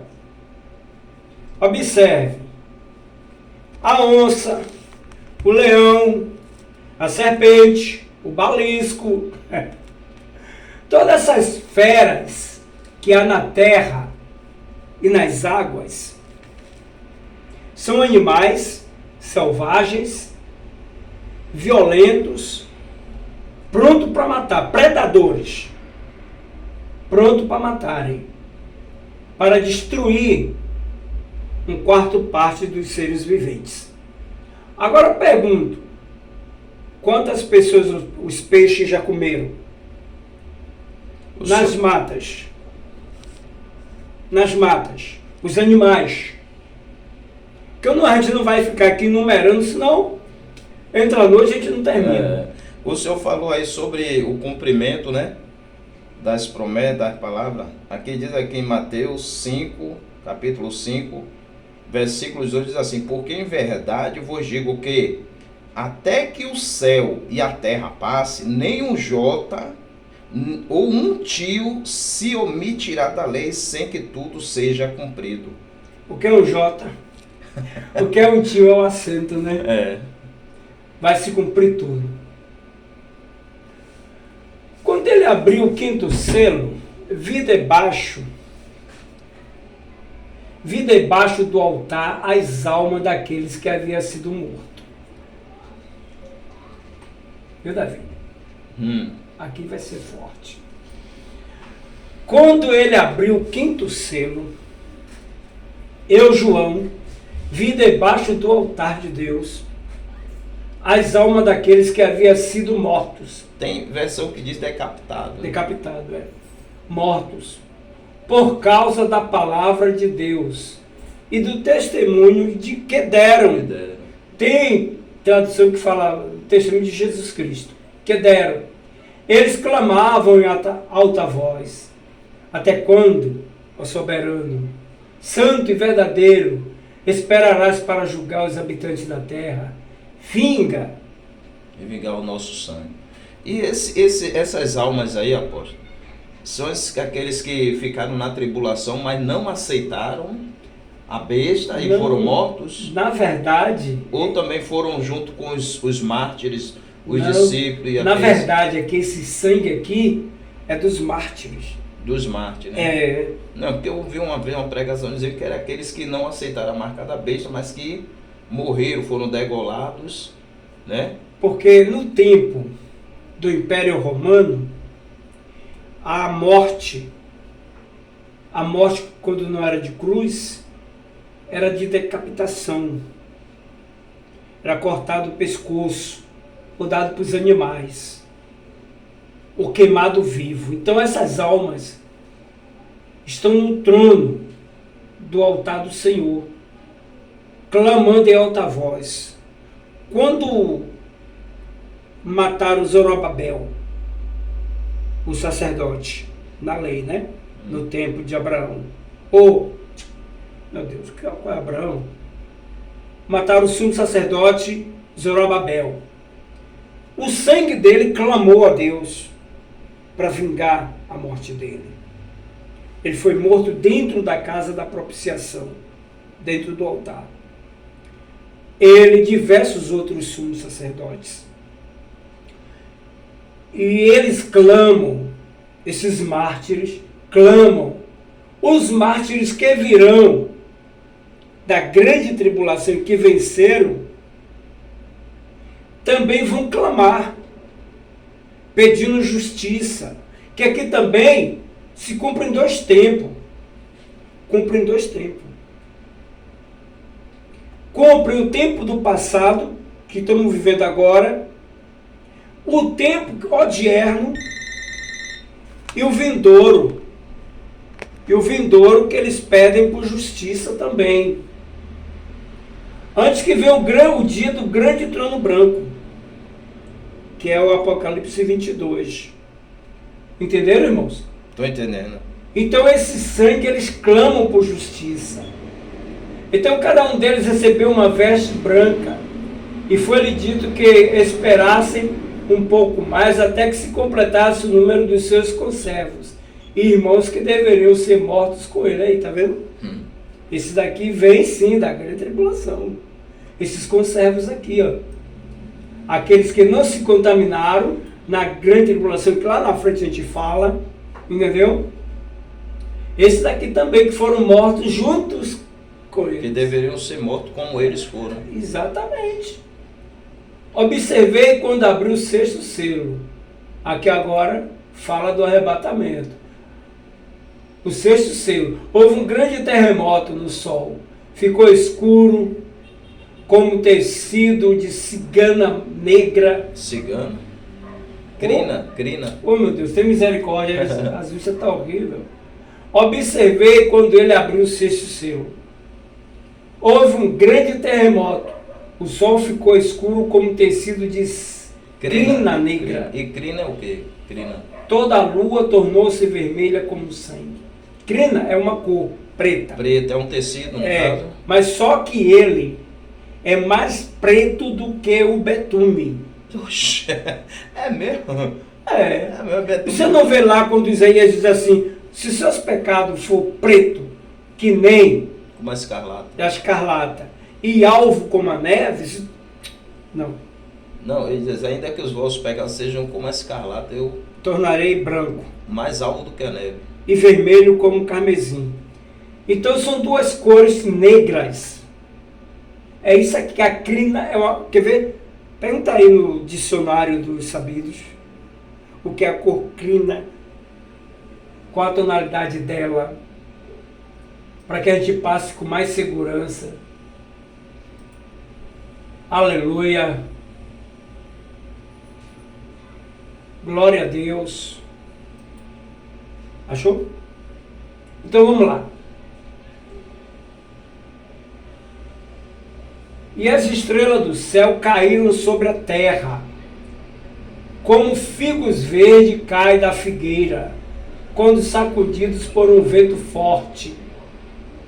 observe. A onça, o leão, a serpente, o balisco, todas essas feras que há na terra e nas águas são animais selvagens, violentos, prontos para matar, predadores, prontos para matarem, para destruir um quarto parte dos seres viventes. Agora eu pergunto, quantas pessoas os peixes já comeram? Nas matas. Nas matas. Os animais. Que a gente não vai ficar aqui numerando, senão entra a noite e a gente não termina. O senhor falou aí sobre o cumprimento, né? Das promessas, das palavras. Aqui diz aqui em Mateus 5, capítulo 5, versículo 18, diz assim: porque em verdade vos digo que até que o céu e a terra passe, nem um jota ou um tio se omitirá da lei sem que tudo seja cumprido. O que é um jota? O que é um tio é o acento, né? Vai se cumprir tudo. Quando ele abriu o quinto selo, vi debaixo do altar as almas daqueles que haviam sido mortos. Viu, Davi? Aqui vai ser forte. Quando ele abriu o quinto selo, eu, João, vi debaixo do altar de Deus as almas daqueles que haviam sido mortos. Tem versão que diz decapitado. Decapitado, mortos. Por causa da palavra de Deus e do testemunho de que deram. Tem tradução que fala testemunho de Jesus Cristo. Que deram. Eles clamavam em alta voz: até quando, ó soberano, santo e verdadeiro, esperarás para julgar os habitantes da terra? Vinga! E vingar o nosso sangue. E essas almas aí, apóstolo, são aqueles que ficaram na tribulação, mas não aceitaram a besta e foram mortos? Na verdade... Ou também foram junto com os mártires, os discípulos e na verdade, é que esse sangue aqui é dos mártires. Dos mártires, né? Não, porque eu ouvi uma vez uma pregação dizendo que era aqueles que não aceitaram a marca da besta, mas que morreram, foram degolados, né? Porque no tempo do Império Romano, a morte quando não era de cruz, era de decapitação. Era cortado o pescoço, ou dado para os animais, ou queimado vivo. Então essas almas estão no trono do altar do Senhor, clamando em alta voz. Quando mataram Zorobabel, o sacerdote, na lei, né? No tempo de Abraão. Meu Deus, qual é Abraão? Mataram o sumo sacerdote Zorobabel. O sangue dele clamou a Deus para vingar a morte dele. Ele foi morto dentro da casa da propiciação, dentro do altar. Ele e diversos outros sumos sacerdotes. E eles clamam, esses mártires clamam. Os mártires que virão da grande tribulação, que venceram, também vão clamar, pedindo justiça, que aqui também se cumpre em dois tempos. Cumpre em dois tempos. Cumpre o tempo do passado, que estamos vivendo agora, o tempo odierno e o vindouro. e o vindouro que eles pedem por justiça também. Antes que venha o dia do grande trono branco, que é o Apocalipse 22. Entenderam, irmãos? Estou entendendo. Então esse sangue, eles clamam por justiça. Então cada um deles recebeu uma veste branca, e foi-lhe dito que esperassem um pouco mais até que se completasse o número dos seus conservos, e irmãos que deveriam ser mortos com ele. Aí, tá vendo? Esse daqui vem sim da grande tribulação. Esses conservos aqui, ó. Aqueles que não se contaminaram na grande tribulação, que lá na frente a gente fala, entendeu? Esses daqui também que foram mortos juntos com eles. Que deveriam ser mortos como eles foram. Exatamente. Observei quando abriu o sexto selo. Aqui agora fala do arrebatamento. O sexto selo. Houve um grande terremoto no sol. Ficou escuro, como tecido de cigana negra. Cigana? Crina. Oh meu Deus, tem misericórdia, as vistas estão horríveis. Observei quando ele abriu o sexto selo. Houve um grande terremoto. O sol ficou escuro como tecido de crina negra. E crina é o quê? Crina. Toda a lua tornou-se vermelha como sangue. Crina é uma cor preta. Preta, é um tecido, no caso. Mas só que ele é mais preto do que o betume. Oxe, é mesmo? É mesmo betume. Você não vê lá quando Isaías diz assim, se seus pecados for preto, que nem como a escarlata. A escarlata, e alvo como a neve, não. Não, ele diz, ainda que os vossos pecados sejam como a escarlata, eu tornarei branco. Mais alvo do que a neve. E vermelho como carmesim. Então são duas cores negras. É isso aqui que a crina é uma... Quer ver? Pergunta aí no dicionário dos sabidos o que é a cor crina, qual a tonalidade dela, para que a gente passe com mais segurança. Aleluia. Glória a Deus. Achou? Então vamos lá. E as estrelas do céu caíram sobre a terra, como figos verdes caem da figueira, quando sacudidos por um vento forte.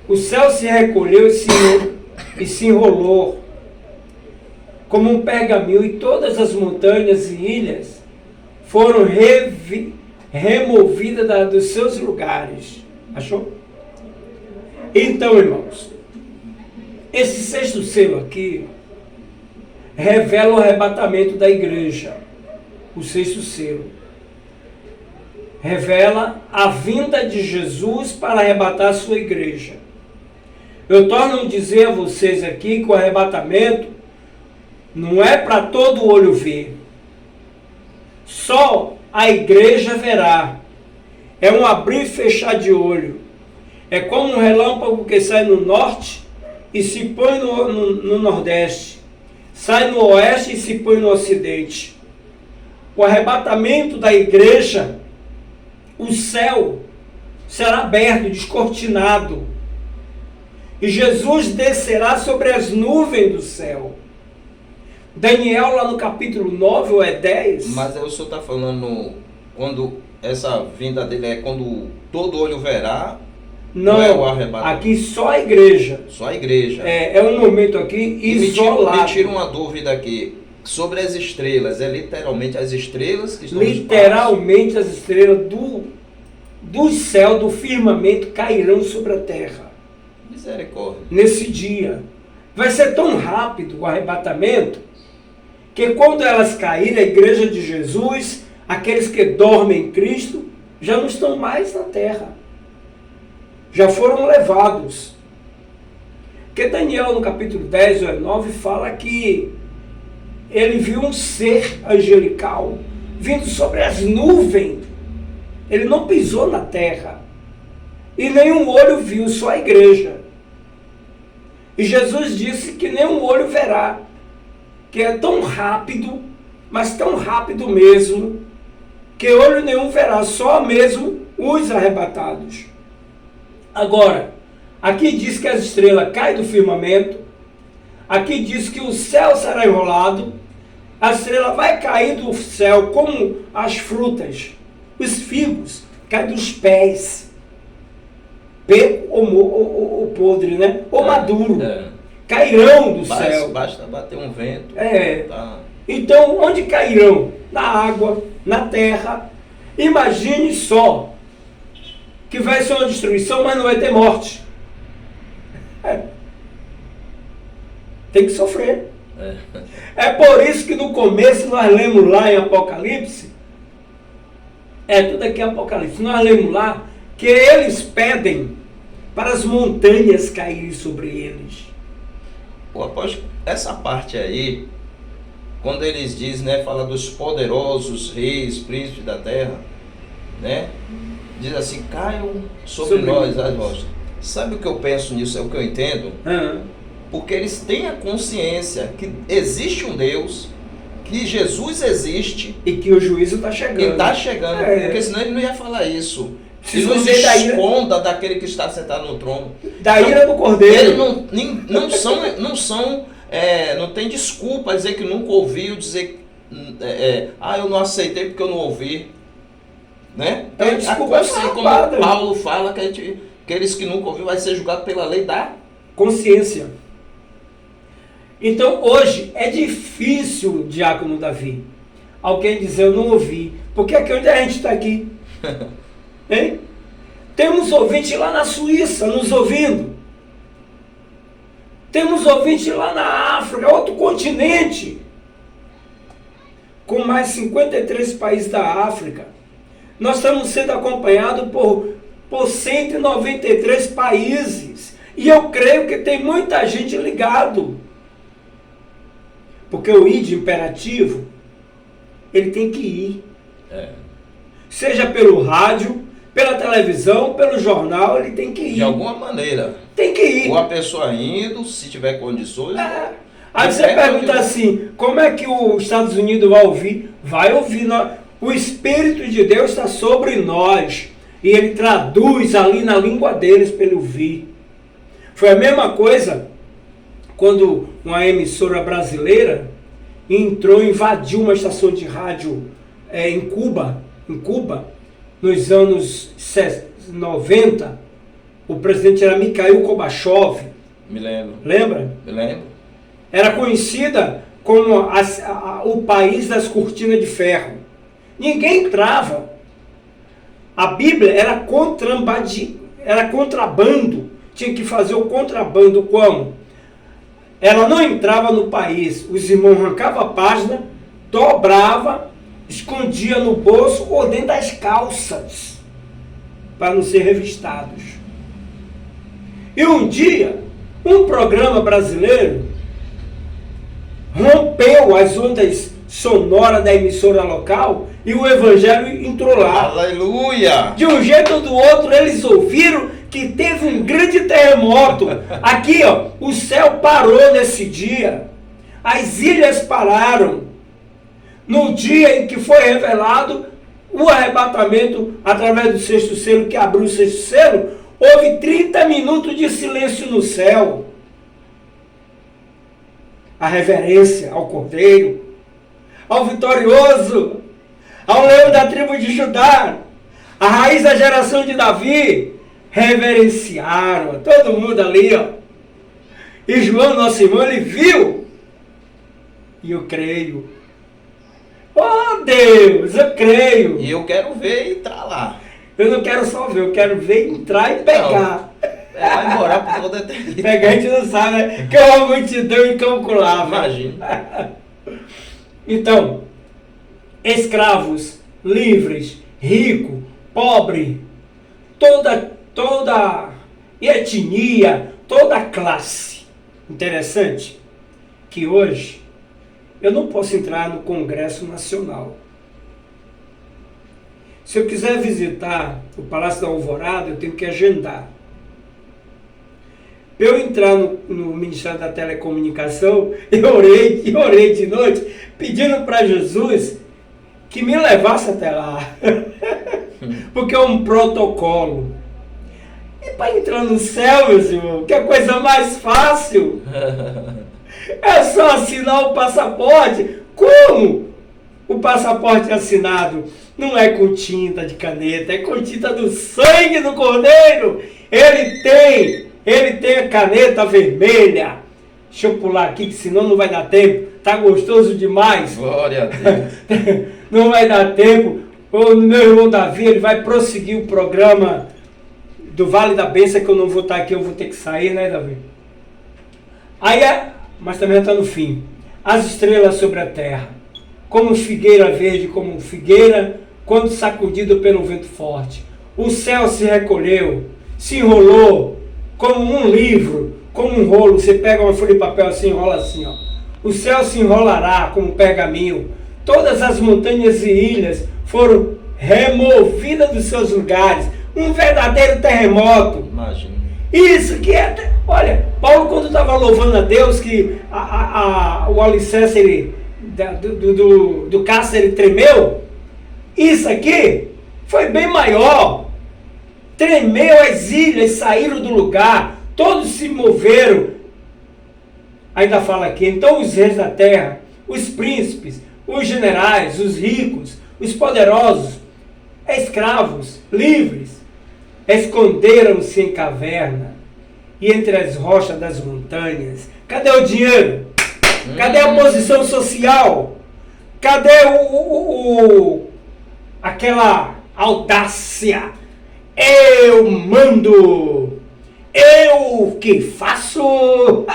O céu se recolheu e se enrolou, como um pergaminho, e todas as montanhas e ilhas foram removidas dos seus lugares. Achou? Então, irmãos, esse sexto selo aqui revela o arrebatamento da igreja. O sexto selo revela a vinda de Jesus para arrebatar a sua igreja. Eu torno a dizer a vocês aqui que o arrebatamento não é para todo olho ver. Só a igreja verá. É um abrir e fechar de olho. É como um relâmpago que sai no norte e se põe no nordeste. Sai no oeste e se põe no ocidente. O arrebatamento da igreja, o céu será aberto, descortinado. E Jesus descerá sobre as nuvens do céu. Daniel, lá no capítulo 9 ou 10. Mas aí o senhor está falando quando essa vinda dele é quando todo olho verá? Não, é o arrebatamento. Aqui só a igreja. Só a igreja. É um momento aqui isolado. Me tira uma dúvida aqui. Sobre as estrelas, é literalmente as estrelas que estão literalmente no espaço? As estrelas do céu, do firmamento, cairão sobre a terra. Misericórdia. Nesse dia. Vai ser tão rápido o arrebatamento, que quando elas caírem, a igreja de Jesus, aqueles que dormem em Cristo, já não estão mais na terra. Já foram levados. Porque Daniel, no capítulo 10 ou 9, fala que ele viu um ser angelical vindo sobre as nuvens. Ele não pisou na terra. E nenhum olho viu, só a igreja. E Jesus disse que nenhum olho verá. Que é tão rápido, mas tão rápido mesmo, que olho nenhum verá, só mesmo os arrebatados. Agora, aqui diz que as estrelas caem do firmamento, aqui diz que o céu será enrolado, a estrela vai cair do céu como as frutas, os figos, caem dos pés, seco ou podre, né? Ou maduro, cairão do céu. Basta bater um vento. Tá. Então, onde cairão? Na água, na terra. Imagine só que vai ser uma destruição, mas não vai ter morte. Tem que sofrer. É por isso que no começo nós lemos lá em Apocalipse, tudo aqui é Apocalipse, nós lemos lá que eles pedem para as montanhas caírem sobre eles. Pô, após essa parte aí, quando eles dizem, né, fala dos poderosos reis, príncipes da terra, né, diz assim, caiam sobre nós as rochas. Sabe o que eu penso nisso, é o que eu entendo? Porque eles têm a consciência que existe um Deus, que Jesus existe. E que o juízo está chegando. E está chegando, porque senão ele não ia falar isso. Se nos esconda daquele que está sentado no trono. Da ira do Cordeiro. Eles não tem desculpa dizer que nunca ouviu, dizer eu não aceitei porque eu não ouvi. Né? É uma desculpa como Paulo fala que aqueles que nunca ouviu vai ser julgado pela lei da consciência. Então hoje é difícil, Diácono Davi, alguém dizer eu não ouvi. Porque aqui onde a gente está aqui. Hein? Temos ouvinte lá na Suíça nos ouvindo. Temos ouvinte lá na África, outro continente. Com mais 53 países da África. Nós estamos sendo acompanhados por 193 países. E eu creio que tem muita gente ligado. Porque o id imperativo, ele tem que ir. Seja pelo rádio, pela televisão, pelo jornal, ele tem que ir. De alguma maneira. Tem que ir. Ou a pessoa indo, se tiver condições. Aí você pergunta assim, como é que os Estados Unidos vai ouvir? Vai ouvir. O Espírito de Deus está sobre nós. E ele traduz ali na língua deles para ele ouvir. Foi a mesma coisa quando uma emissora brasileira invadiu uma estação de rádio em Cuba, nos anos 90. O presidente era Mikhail Gorbachev. Me lembro. Lembra? Me lembro. Era conhecida como o país das cortinas de ferro. Ninguém entrava. A Bíblia era contrabando. Tinha que fazer o contrabando como? Ela não entrava no país. Os irmãos arrancavam a página, dobrava, escondia no bolso ou dentro das calças, para não ser revistados. E um dia, um programa brasileiro rompeu as ondas sonoras da emissora local e o evangelho entrou lá. Aleluia! De um jeito ou do outro, eles ouviram que teve um grande terremoto. Aqui, o céu parou nesse dia. As ilhas pararam. No dia em que foi revelado o arrebatamento através do sexto selo, que abriu o sexto selo, houve 30 minutos de silêncio no céu. A reverência ao Cordeiro, ao vitorioso, ao leão da tribo de Judá, a raiz da geração de Davi, reverenciaram todo mundo ali, E João, nosso irmão, ele viu. E eu creio. Oh Deus, eu creio. E eu quero ver entrar lá. Eu não quero só ver, eu quero ver entrar e pegar. Vai morar por toda a eternidade. Pegar a gente não sabe, né? Que é uma multidão incalculável. Imagina. Então, escravos, livres, rico, pobre, toda etnia, toda classe. Interessante que hoje eu não posso entrar no Congresso Nacional. Se eu quiser visitar o Palácio da Alvorada, eu tenho que agendar. Para eu entrar no Ministério da Telecomunicação, eu orei de noite, pedindo para Jesus que me levasse até lá. Porque é um protocolo. E para entrar no céu, meus irmãos, que é a coisa mais fácil, é só assinar o passaporte. Como o passaporte é assinado? Não é com tinta de caneta, é com tinta do sangue do Cordeiro. Ele tem a caneta vermelha. Deixa eu pular aqui, que senão não vai dar tempo. Tá gostoso demais. Glória a Deus. Não vai dar tempo. O meu irmão Davi, ele vai prosseguir o programa do Vale da Bênção, que eu não vou estar aqui, eu vou ter que sair, né, Davi? Mas também está no fim. As estrelas sobre a terra, como figueira verde, como figueira, quando sacudido pelo vento forte. O céu se recolheu, se enrolou, como um livro, como um rolo. Você pega uma folha de papel assim, enrola assim, ó. O céu se enrolará como um pergaminho. Todas as montanhas e ilhas foram removidas dos seus lugares. Um verdadeiro terremoto. Imagina. Isso que é... Olha, Paulo, quando estava louvando a Deus, que o alicerce do cárcere tremeu, isso aqui foi bem maior. Tremeu, as ilhas saíram do lugar, todos se moveram. Ainda fala aqui, então os reis da terra, os príncipes, os generais, os ricos, os poderosos, escravos, livres, esconderam-se em caverna e entre as rochas das montanhas. Cadê o dinheiro? Cadê a posição social? Cadê aquela audácia? Eu mando! Eu que faço!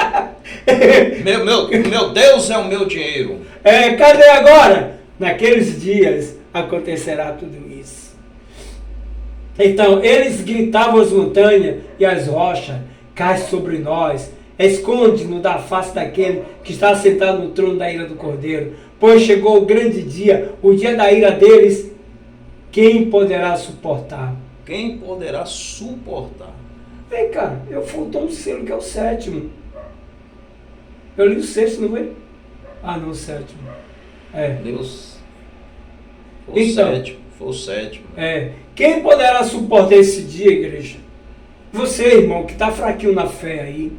meu Deus é o meu dinheiro. Cadê agora? Naqueles dias acontecerá tudo isso. Então, eles gritavam às montanhas e às rochas: cai sobre nós, esconde-nos da face daquele que está sentado no trono da ira do Cordeiro, pois chegou o grande dia, o dia da ira deles. Quem poderá suportar? Quem poderá suportar? Vem cá, eu faltou um selo que é o 7º. Eu li o 6º, não foi? Ah, não, o 7º. Deus. Foi o sétimo. Quem poderá suportar esse dia, igreja? Você, irmão, que está fraquinho na fé aí,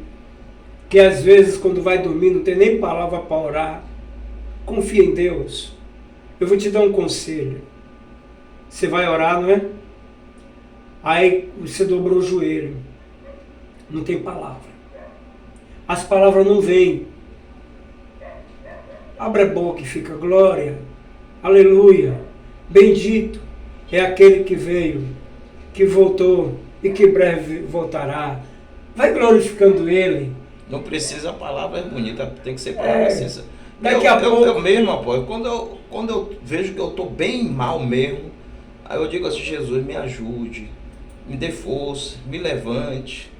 que às vezes quando vai dormir não tem nem palavra para orar, confia em Deus. Eu vou te dar um conselho. Você vai orar, não é? Aí você dobrou o joelho. Não tem palavra. As palavras não vêm. Abre a boca e fica: glória, aleluia, bendito é aquele que veio, que voltou e que breve voltará. Vai glorificando Ele. Não precisa, a palavra é bonita, tem que ser palavra sincera. Daqui a pouco... Eu mesmo, apoio, quando eu vejo que eu estou bem mal mesmo, aí eu digo assim: Jesus, me ajude, me dê força, me levante.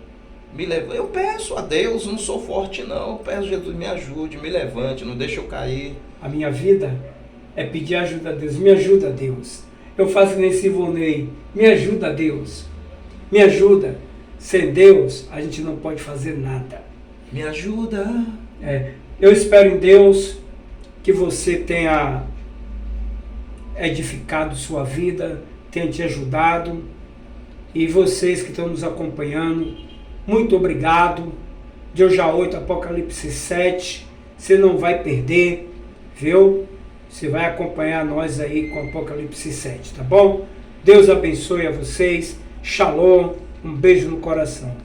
Eu peço a Deus, não sou forte não, eu peço: Jesus, me ajude, me levante, não deixe eu cair. A minha vida é pedir ajuda a Deus. Me ajuda, Deus. Eu faço nesse Ivonei: me ajuda, Deus, me ajuda. Sem Deus a gente não pode fazer nada. Me ajuda. Eu espero em Deus que você tenha edificado sua vida, tenha te ajudado. E vocês que estão nos acompanhando, muito obrigado. Deus já 8, Apocalipse 7. Você não vai perder, viu? Você vai acompanhar nós aí com Apocalipse 7, tá bom? Deus abençoe a vocês. Shalom. Um beijo no coração.